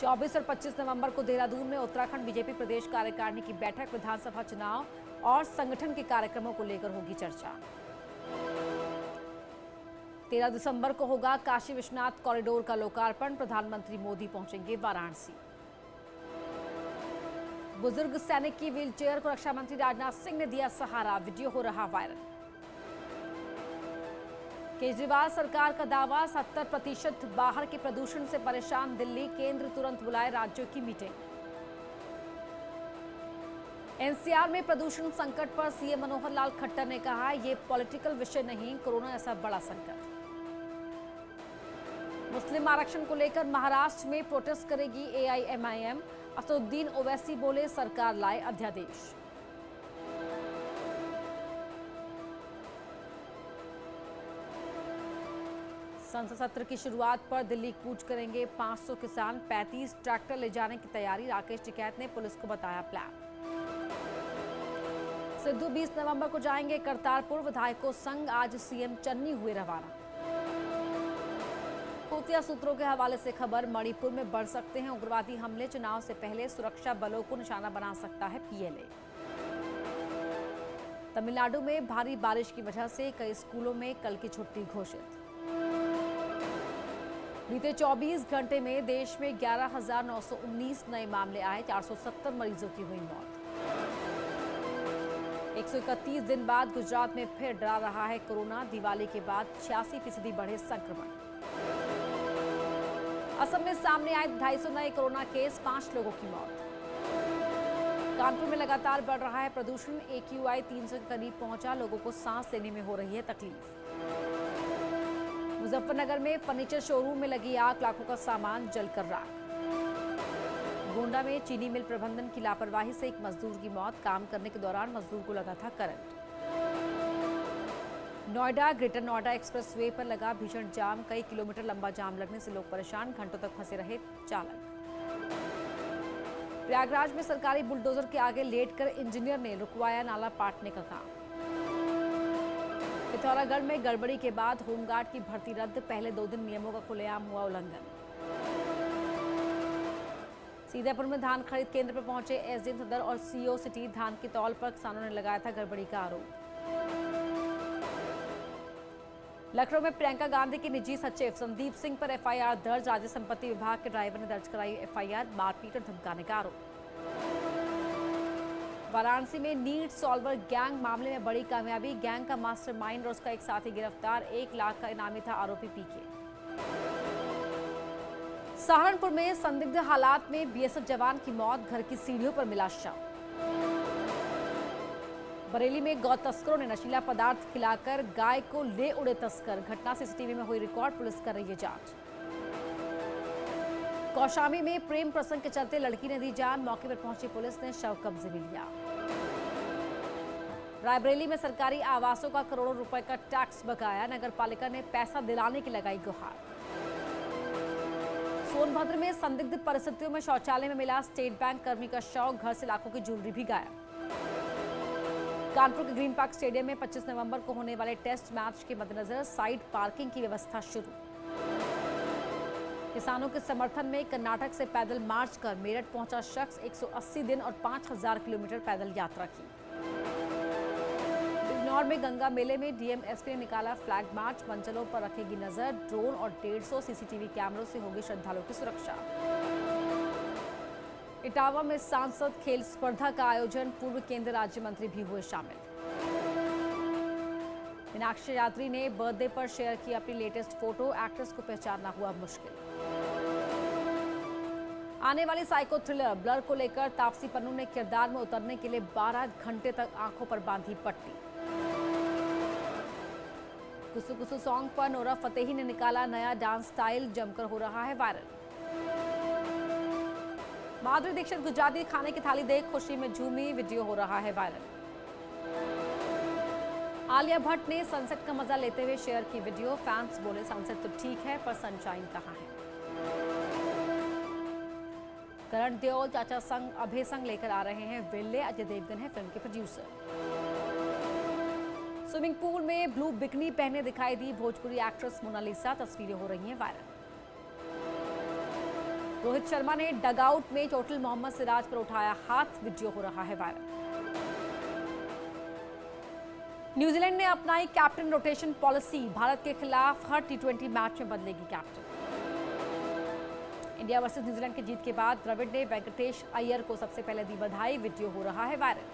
24 और 25 नवंबर को देहरादून में उत्तराखंड बीजेपी प्रदेश कार्यकारिणी की बैठक, विधानसभा चुनाव और संगठन के कार्यक्रमों को लेकर होगी चर्चा। 13 दिसंबर को होगा काशी विश्वनाथ कॉरिडोर का लोकार्पण, प्रधानमंत्री मोदी पहुंचेंगे वाराणसी। बुजुर्ग सैनिक की व्हीलचेयर को रक्षा मंत्री राजनाथ सिंह ने दिया सहारा, वीडियो हो रहा वायरल। केजरीवाल सरकार का दावा, 70% बाहर के प्रदूषण से परेशान दिल्ली, केंद्र तुरंत बुलाए राज्यों की मीटिंग। एनसीआर में प्रदूषण संकट पर सीएम मनोहर लाल खट्टर ने कहा, ये पॉलिटिकल विषय नहीं, कोरोना ऐसा बड़ा संकट। मुस्लिम आरक्षण को लेकर महाराष्ट्र में प्रोटेस्ट करेगी एआईएमआईएम, असदुद्दीन ओवैसी बोले सरकार लाए अध्यादेश। संसद सत्र की शुरुआत पर दिल्ली कूच करेंगे 500 किसान, 35 ट्रैक्टर ले जाने की तैयारी, राकेश टिकैत ने पुलिस को बताया प्लान। सिद्धू 20 नवंबर को जाएंगे करतारपुर, विधायकों संग आज सीएम चन्नी हुए रवाना। खुफिया सूत्रों के हवाले से खबर, मणिपुर में बढ़ सकते हैं उग्रवादी हमले, चुनाव से पहले सुरक्षा बलों को निशाना बना सकता है पीएलए। तमिलनाडु में भारी बारिश की वजह से कई स्कूलों में कल की छुट्टी घोषित। बीते 24 घंटे में देश में 11,919 नए मामले आए, 470 मरीजों की हुई मौत। 131 दिन बाद गुजरात में फिर डरा रहा है कोरोना, दिवाली के बाद 86% बढ़े संक्रमण। असम में सामने आए 250 नए कोरोना केस, 5 लोगों की मौत। कानपुर में लगातार बढ़ रहा है प्रदूषण, AQI 300 के करीब पहुंचा, लोगों को सांस लेने में हो रही है तकलीफ। मुजफ्फरनगर में फर्नीचर शोरूम में लगी आग, लाखों का सामान जलकर राख। गोंडा में चीनी मिल प्रबंधन की लापरवाही से एक मजदूर की मौत, काम करने के दौरान मजदूर को लगा था current. Noida greater Noida expressway पर लगा भीषण जाम, कई किलोमीटर लंबा जाम लगने से लोग परेशान, घंटों तक फंसे रहे चालक। प्रयागराज में सरकारी बुलडोजर के आगे लेटकर इंजीनियर ने रुकवाया नाला पाटने का काम। पिथौरागढ़ में गड़बड़ी के बाद होमगार्ड की भर्ती रद्द, पहले 2 दिन नियमों का खुलेआम हुआ उल्लंघन। सीतापुर में धान खरीद केंद्र पर पहुंचे एसडीएम सदर और सीओ सिटी, धान की तौल पर किसानों ने लगाया था गड़बड़ी का आरोप। लखनऊ में प्रियंका गांधी के निजी सचिव संदीप सिंह पर एफआईआर दर्ज, राज्य संपत्ति विभाग के ड्राइवर ने दर्ज कराई एफआईआर, मारपीट और धमकाने का आरोप। वाराणसी में नीट सॉल्वर गैंग मामले में बड़ी कामयाबी, गैंग का मास्टरमाइंड और उसका एक साथी गिरफ्तार, 1 लाख का इनामी था आरोपी पीके। सहारनपुर में संदिग्ध हालात में बीएसएफ जवान की मौत, घर की सीढ़ियों पर मिला शव। बरेली में गौ तस्करों ने नशीला पदार्थ खिलाकर गाय को ले उड़े तस्कर, घटना सीसीटीवी में हुई रिकॉर्ड, पुलिस कर रही है जांच। कौशाम्बी में प्रेम प्रसंग के चलते लड़की ने दी जान, मौके पर पहुंची पुलिस ने शव कब्जे में लिया। रायबरेली में सरकारी आवासों का करोड़ों रुपए का टैक्स बकाया, नगर पालिका ने पैसा दिलाने की लगाई गुहार। सोनभद्र में संदिग्ध परिस्थितियों में शौचालय में मिला स्टेट बैंक कर्मी का शव, घर से लाखों की ज्वेलरी भी गायब। कानपुर के ग्रीन पार्क स्टेडियम में 25 नवंबर को होने वाले टेस्ट मैच के मद्देनजर साइड पार्किंग की व्यवस्था शुरू। किसानों के समर्थन में कर्नाटक से पैदल मार्च कर मेरठ पहुंचा शख्स, 180 दिन और 5000 किलोमीटर पैदल यात्रा की। बिजनौर में गंगा मेले में डीएम एसपी ने निकाला फ्लैग मार्च, मंचलों पर रखेगी नजर, ड्रोन और 150 सीसीटीवी कैमरों से होगी श्रद्धालुओं की सुरक्षा। इटावा में सांसद खेल स्पर्धा का आयोजन, पूर्व केंद्रीय राज्य मंत्री भी हुए शामिल। मीनाक्षी यात्री ने बर्थडे पर शेयर की अपनी लेटेस्ट फोटो, एक्ट्रेस को पहचानना हुआ मुश्किल। आने वाली साइको थ्रिलर ब्लर को लेकर तापसी पन्नू ने किरदार में उतरने के लिए 12 घंटे तक आंखों पर बांधी पट्टी। कुसु कुसु सॉन्ग पर नोरा फतेही ने निकाला नया डांस स्टाइल, जमकर हो रहा है वायरल। माधुरी दीक्षित गुजराती खाने की थाली देख खुशी में झूमी, वीडियो हो रहा है वायरल। आलिया भट्ट ने सनसेट का मजा लेते हुए शेयर की वीडियो, फैंस बोले सनसेट तो ठीक है पर सनशाइन कहां है। करण देओल चाचा संग अभय संग लेकर आ रहे हैं विल्ले, अजय देवगन है फिल्म के प्रोड्यूसर। स्विमिंग पूल में ब्लू बिकनी पहने दिखाई दी भोजपुरी एक्ट्रेस मोनालिसा, तस्वीरें हो रही हैं वायरल। रोहित शर्मा ने डगआउट में टोटल मोहम्मद सिराज पर उठाया हाथ, वीडियो हो रहा है वायरल। न्यूजीलैंड ने अपनाई कैप्टन रोटेशन पॉलिसी, भारत के खिलाफ हर टी20 मैच में बदलेगी कैप्टन। इंडिया वर्सेस न्यूजीलैंड की जीत के बाद द्रविड़ ने वेंकटेश अय्यर को सबसे पहले दी बधाई, वीडियो हो रहा है वायरल।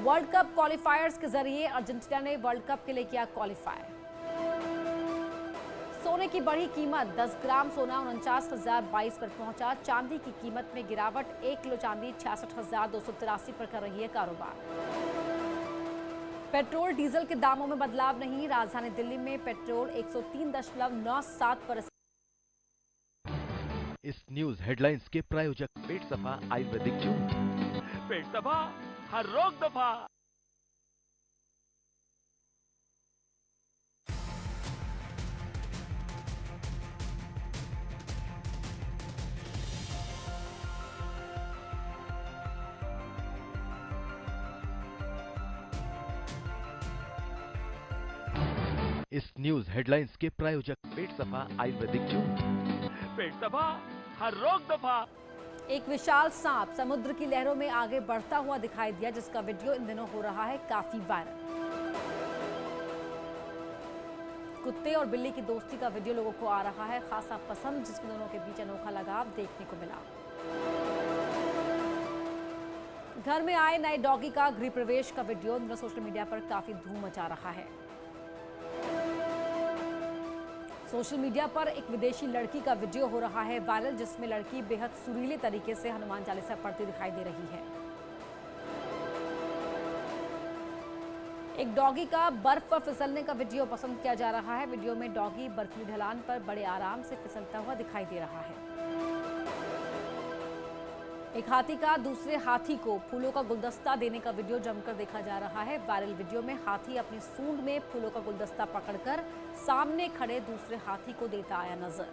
वर्ल्ड कप क्वालिफायर्स के जरिए अर्जेंटीना ने वर्ल्ड कप के लिए किया क्वालिफाई। सोने की बढ़ी कीमत, 10 ग्राम सोना 49,022 पर पहुंचा। चांदी की कीमत में गिरावट, 1 किलो चांदी 66,283 पर कर रही है कारोबार। पेट्रोल डीजल के दामों में बदलाव नहीं, राजधानी दिल्ली में पेट्रोल 103.97 पर। इस न्यूज हेडलाइंस के प्रायोजक पेट सफा आयुर्वेदिक जूस, पेट सफा हर रोग दफा। इस न्यूज हेडलाइंस के प्रायोजक पेट सफा आयुर्वेदिक जूस, पेट सफा हर रोग दफा। एक विशाल सांप समुद्र की लहरों में आगे बढ़ता हुआ दिखाई दिया, जिसका वीडियो इन दिनों हो रहा है काफी वायरल। कुत्ते और बिल्ली की दोस्ती का वीडियो लोगों को आ रहा है खासा पसंद, जिसमें दोनों के बीच अनोखा लगाव देखने को मिला। घर में आए नए डॉगी का गृह प्रवेश का वीडियो इन दिनों सोशल मीडिया पर काफी धूम मचा रहा है। सोशल मीडिया पर एक विदेशी लड़की का वीडियो हो रहा है वायरल, जिसमें लड़की बेहद सुरीले तरीके से हनुमान चालीसा पढ़ती दिखाई दे रही है। एक डॉगी का बर्फ पर फिसलने का वीडियो पसंद किया जा रहा है। वीडियो में डॉगी बर्फीली ढलान पर बड़े आराम से फिसलता हुआ दिखाई दे रहा है। एक हाथी का दूसरे हाथी को फूलों का गुलदस्ता देने का वीडियो जमकर देखा जा रहा है। वायरल वीडियो में हाथी अपनी सूंड में फूलों का गुलदस्ता पकड़कर सामने खड़े दूसरे हाथी को देता आया नजर।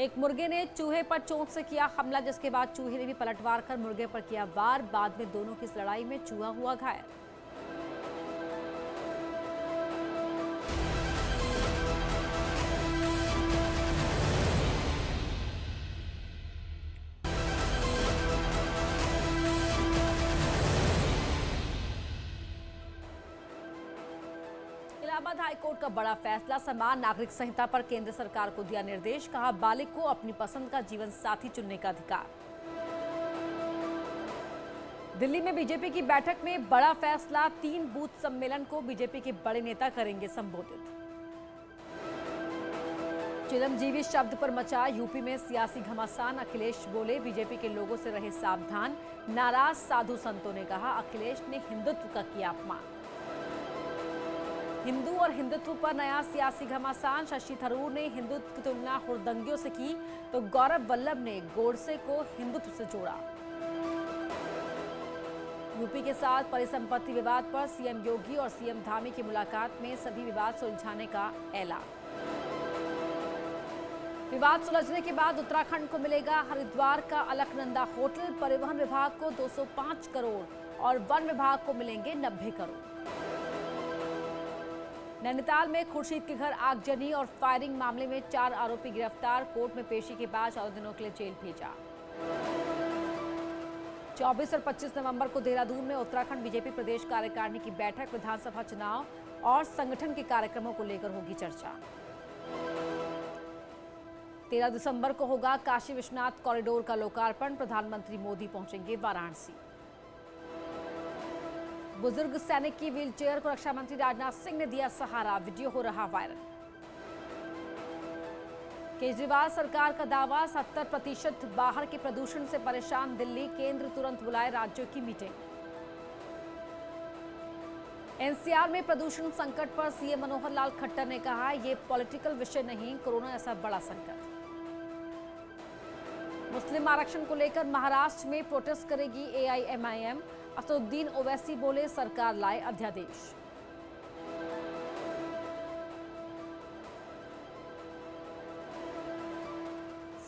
एक मुर्गे ने चूहे पर चोंच से किया हमला, जिसके बाद चूहे ने भी पलटवार कर मुर्गे पर किया वार। बाद में दोनों की इस लड़ाई में चूहा हुआ घायल। इलाहाबाद हाईकोर्ट का बड़ा फैसला, समान नागरिक संहिता पर केंद्र सरकार को दिया निर्देश। कहा, बालिग को अपनी पसंद का जीवन साथी चुनने का अधिकार। दिल्ली में बीजेपी की बैठक में बड़ा फैसला, 3 बूथ सम्मेलन को बीजेपी के बड़े नेता करेंगे संबोधित। चिरंजीवी शब्द पर मचा यूपी में सियासी घमासान, अखिलेश बोले बीजेपी के लोगों से रहे सावधान। नाराज साधु संतों ने कहा, अखिलेश ने हिंदुत्व का किया अपमान। हिंदू और हिंदुत्व पर नया सियासी घमासान, शशि थरूर ने हिंदुत्व की तुलना हुड़दंगियों से की, तो गौरव वल्लभ ने गोडसे को हिंदुत्व से जोड़ा। यूपी के साथ परिसंपत्ति विवाद पर सीएम योगी और सीएम धामी की मुलाकात में सभी विवाद सुलझाने का ऐलान। विवाद सुलझने के बाद उत्तराखंड को मिलेगा हरिद्वार का अलकनंदा होटल। परिवहन विभाग को 205 करोड़ और वन विभाग को मिलेंगे 90 करोड़। नैनीताल में खुर्शीद के घर आगजनी और फायरिंग मामले में 4 आरोपी गिरफ्तार। कोर्ट में पेशी के बाद 14 दिनों के लिए जेल भेजा। 24 और 25 नवंबर को देहरादून में उत्तराखंड बीजेपी प्रदेश कार्यकारिणी की बैठक। विधानसभा चुनाव और संगठन के कार्यक्रमों को लेकर होगी चर्चा। 13 दिसंबर को होगा काशी विश्वनाथ कॉरिडोर का लोकार्पण। प्रधानमंत्री मोदी पहुंचेंगे वाराणसी। बुजुर्ग सैनिक की व्हीलचेयर को रक्षा मंत्री राजनाथ सिंह ने दिया सहारा, वीडियो हो रहा वायरल। केजरीवाल सरकार का दावा, 70% बाहर के प्रदूषण से परेशान दिल्ली। केंद्र तुरंत बुलाए राज्यों की मीटिंग। एनसीआर में प्रदूषण संकट पर सीएम मनोहर लाल खट्टर ने कहा, यह पॉलिटिकल विषय नहीं, कोरोना ऐसा बड़ा संकट। मुस्लिम आरक्षण को लेकर महाराष्ट्र में प्रोटेस्ट करेगी एआईएमआईएम। असदुद्दीन ओवैसी बोले, सरकार लाए अध्यादेश।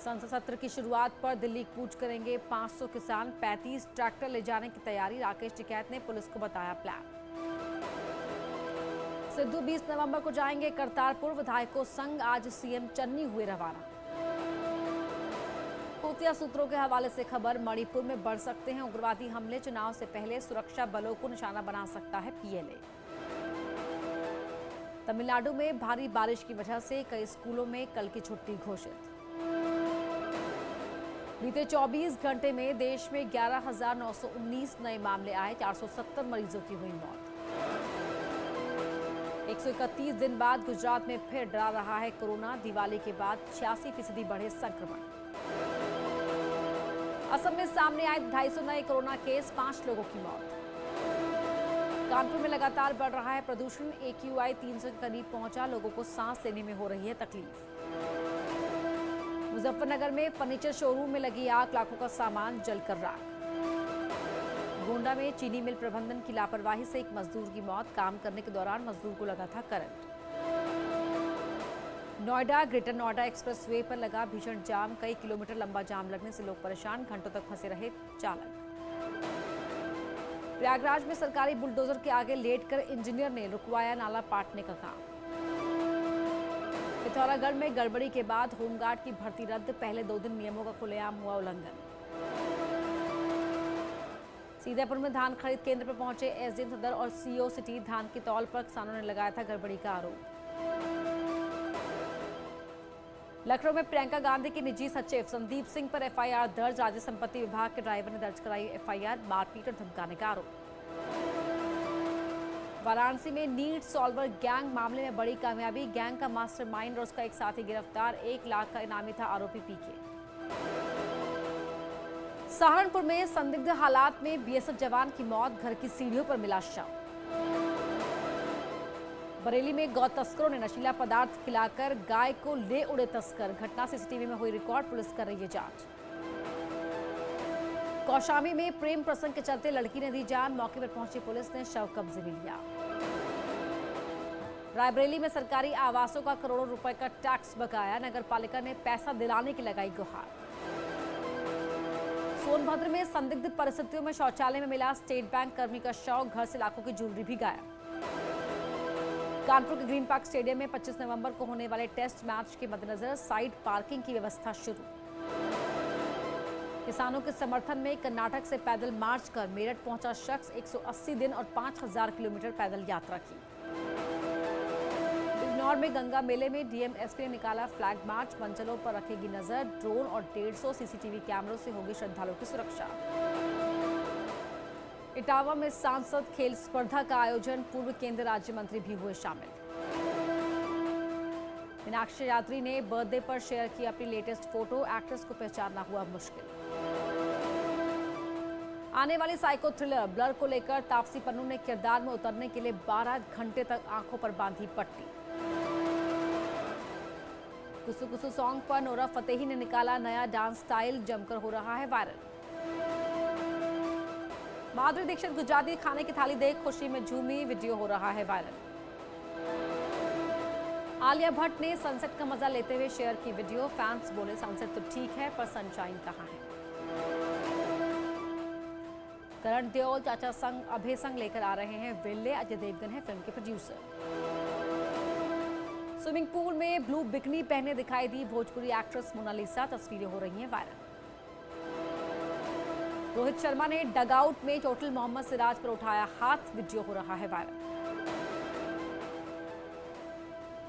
संसद सत्र की शुरुआत पर दिल्ली कूच करेंगे 500 किसान। 35 ट्रैक्टर ले जाने की तैयारी। राकेश टिकैत ने पुलिस को बताया प्लान। सिद्धू 20 नवंबर को जाएंगे करतारपुर। विधायकों संग आज सीएम चन्नी हुए रवाना। खुफिया सूत्रों के हवाले से खबर, मणिपुर में बढ़ सकते हैं उग्रवादी हमले। चुनाव से पहले सुरक्षा बलों को निशाना बना सकता है पीएलए। तमिलनाडु में भारी बारिश की वजह से कई स्कूलों में कल की छुट्टी घोषित। बीते 24 घंटे में देश में 11,919 नए मामले आए। 470 मरीजों की हुई मौत। 131 दिन बाद गुजरात में फिर डरा रहा है कोरोना। दिवाली के बाद 86% बढ़े संक्रमण। असम में सामने आए 250 नए कोरोना केस, 5 लोगों की मौत। कानपुर में लगातार बढ़ रहा है प्रदूषण। AQI 300 के करीब पहुंचा। लोगों को सांस लेने में हो रही है तकलीफ। मुजफ्फरनगर में फर्नीचर शोरूम में लगी आग, लाखों का सामान जलकर राख। गोंडा में चीनी मिल प्रबंधन की लापरवाही से एक मजदूर की मौत। काम करने के दौरान मजदूर को लगा था current. Noida greater Noida expressway पर लगा भीषण जाम। कई किलोमीटर लंबा जाम लगने से लोग परेशान, घंटों तक फंसे रहे चालक। प्रयागराज में सरकारी बुलडोजर के आगे लेटकर इंजीनियर ने रुकवाया नाला पाटने का काम। पिथौरागढ़ में गड़बड़ी के बाद होमगार्ड की भर्ती रद्द। पहले 2 दिन नियमों का खुलेआम हुआ उल्लंघन। सीतापुर में धान खरीद केंद्र पर पहुंचे एसडीएम सदर और सीओ सिटी। धान की तौल पर किसानों ने लगाया था गड़बड़ी का आरोप। लखनऊ में प्रियंका गांधी के निजी सचिव संदीप सिंह पर एफआईआर दर्ज। राज्य संपत्ति विभाग के ड्राइवर ने दर्ज कराई एफआईआर। मारपीट और धमकाने का आरोप। वाराणसी में नीट सॉल्वर गैंग मामले में बड़ी कामयाबी। गैंग का मास्टरमाइंड और उसका एक साथी गिरफ्तार। 1 लाख का इनामी था आरोपी पीके। सहारनपुर में संदिग्ध हालात में बीएसएफ जवान की मौत। घर की सीढ़ियों पर मिला शव। बरेली में गौ तस्करों ने नशीला पदार्थ खिलाकर गाय को ले उड़े तस्कर। घटना सीसीटीवी में हुई रिकॉर्ड, पुलिस कर रही है जांच। कौशाम्बी में प्रेम प्रसंग के चलते लड़की ने दी जान। मौके पर पहुंची पुलिस ने शव कब्जे में लिया। रायबरेली में सरकारी आवासों का करोड़ों रुपए का टैक्स बकाया। नगर पालिका ने पैसा दिलाने की लगाई गुहार। सोनभद्र में संदिग्ध परिस्थितियों में शौचालय में मिला स्टेट बैंक कर्मी का शव। घर से लाखों की ज्वेलरी भी गायब। कानपुर के ग्रीन पार्क स्टेडियम में 25 नवंबर को होने वाले टेस्ट मैच के मद्देनजर साइड पार्किंग की व्यवस्था शुरू। किसानों के समर्थन में कर्नाटक से पैदल मार्च कर मेरठ पहुंचा शख्स। 180 दिन और 5000 किलोमीटर पैदल यात्रा की। बिजनौर में गंगा मेले में डीएम एसपी ने निकाला फ्लैग मार्च। मंचलों पर रखेगी नजर। ड्रोन और 150 सीसीटीवी कैमरों से होगी श्रद्धालुओं की सुरक्षा। इटावा में सांसद खेल स्पर्धा का आयोजन। पूर्व केंद्रीय राज्य मंत्री भी हुए शामिल। मीनाक्षी यात्री ने बर्थडे पर शेयर की अपनी लेटेस्ट फोटो। एक्ट्रेस को पहचानना हुआ मुश्किल। आने वाली साइको थ्रिलर ब्लर को लेकर तापसी पन्नू ने किरदार में उतरने के लिए 12 घंटे तक आंखों पर बांधी पट्टी। कुसु कुसु सॉन्ग पर नोरा फतेही ने निकाला नया डांस स्टाइल। जमकर हो रहा है वायरल। माधुरी दीक्षित गुजराती खाने की थाली देख खुशी में झूमी। वीडियो हो रहा है वायरल। आलिया भट्ट ने सनसेट का मजा लेते हुए शेयर की वीडियो। फैंस बोले सनसेट तो ठीक है पर सनशाइन कहां है। करण देओल चाचा संग अभय संग लेकर आ रहे हैं विल्ले। अजय देवगन है फिल्म के प्रोड्यूसर। स्विमिंग पूल में ब्लू बिकनी पहने दिखाई दी भोजपुरी एक्ट्रेस मोनालिसा। तस्वीरें हो रही हैं वायरल। रोहित शर्मा ने डगआउट में चोटिल मोहम्मद सिराज पर उठाया हाथ। वीडियो हो रहा है वायरल।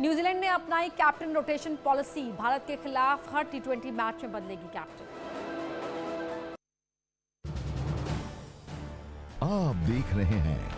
न्यूजीलैंड ने अपनाई कैप्टन रोटेशन पॉलिसी। भारत के खिलाफ हर T20 मैच में बदलेगी कैप्टन। आप देख रहे हैं